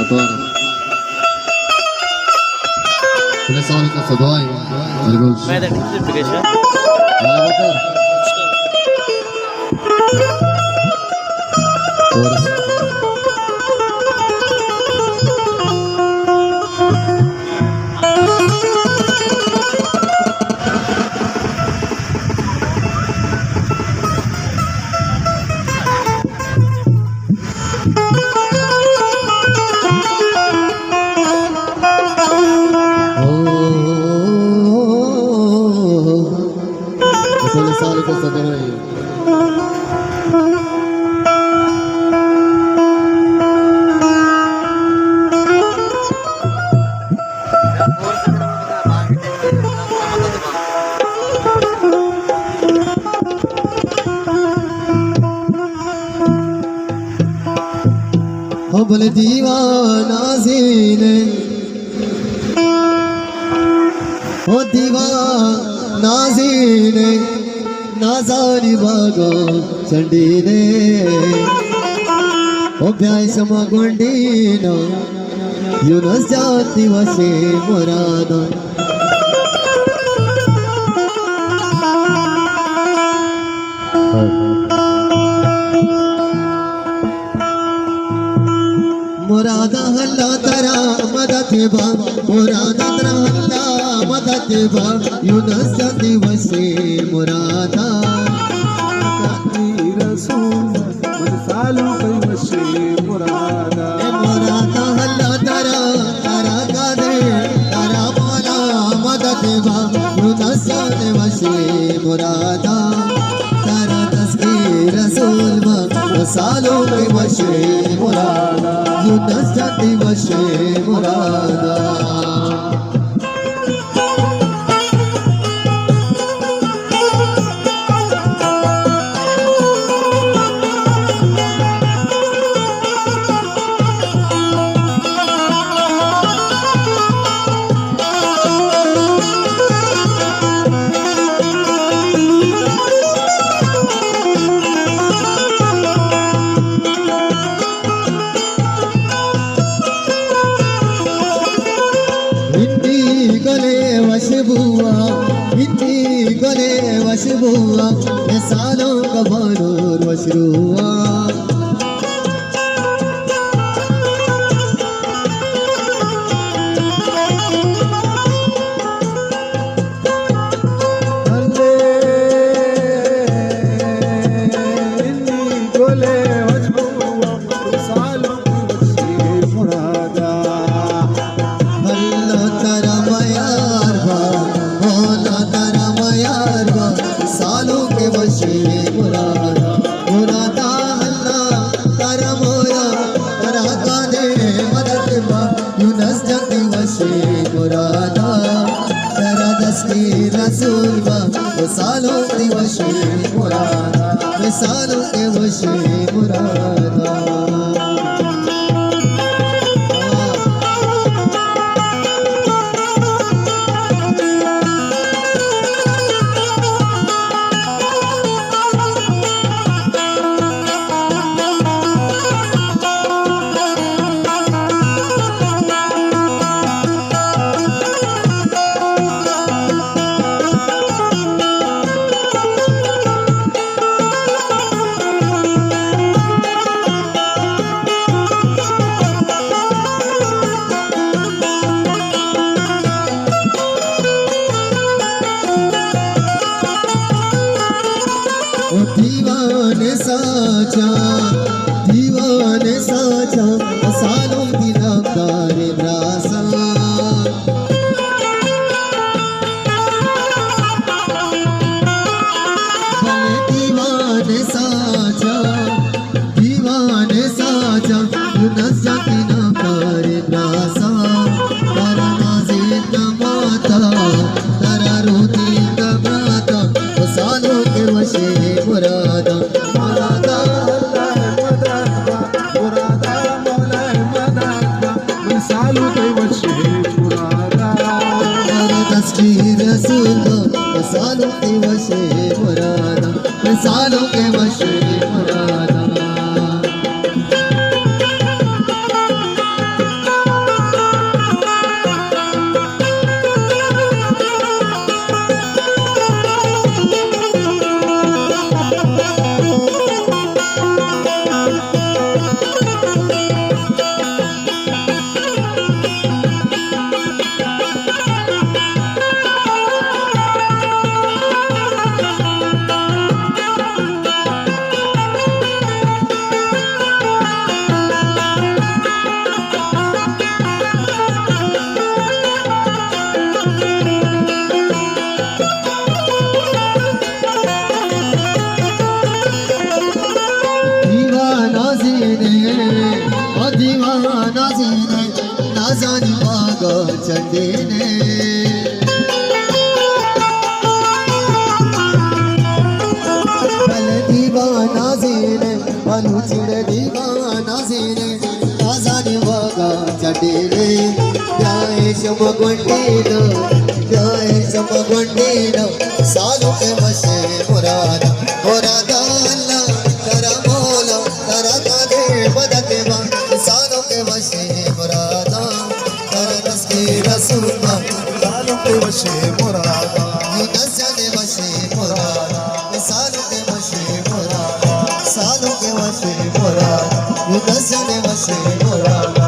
Sator. Kule sağlıkla Sadoy. Argos. मैं देखती हूँ application. Hala bakar. Doğrusu. Kule sağlıkla Sadoy. हो बोले दीवाना सीने हो दीवाना सीने नाजारी बागो चंडीने हो प्याय समा गोंडीनो यूनस जाती वशे मुरादो मुरादा हल्ला तरा मदद बा मुरादा तरा हल्ला मदद बा यूनस जाती वसे मुरादा रसूल मन सालू कई वशे मुरादा मुरादा हल्ला तरा तरा गादे तरा मौला मदद बा यूनस जाती वसे मुरादा तरा तस्कीर रसूल बा सालो कई वशे मुरादा यूनस जाती वशे मुरादा वशबुआ इतनी गले वशबुआ ये सालों का बानूर वशरुआ रसूल बा सालों के वशे मुरादा सालों के वशे मुरादा दीवाने साचा सालों की नामदार रासा दीवाने साचा यूनस जाती नामदार रासा तारा नाज़ी नमाता तारा रोती नमाता सालों के वशे मुरादा मुरादा सालू कई वशे मुरादा तस्कीर रसूल सालों के वशे मुरादा सालों के वशे मुरादा नाजीने नाजानी बागा चंडीने दीवाना जीने बालू चिड़े दीवाना जीने नाजानी बागा चंडीने जाए शमगुंडीनो सालों के वशे मुरादा मुरादा अल्लाह करा मौला करा कादे बदते बा सालों के वशे मुरादा करा तस्बीह रसूला सालों के वशे मुरादा यूनुस जाने वशे मुरादा सालों के वशे मुरादा सालों के वशे मुरादा यूनुस जाने वशे मुरादा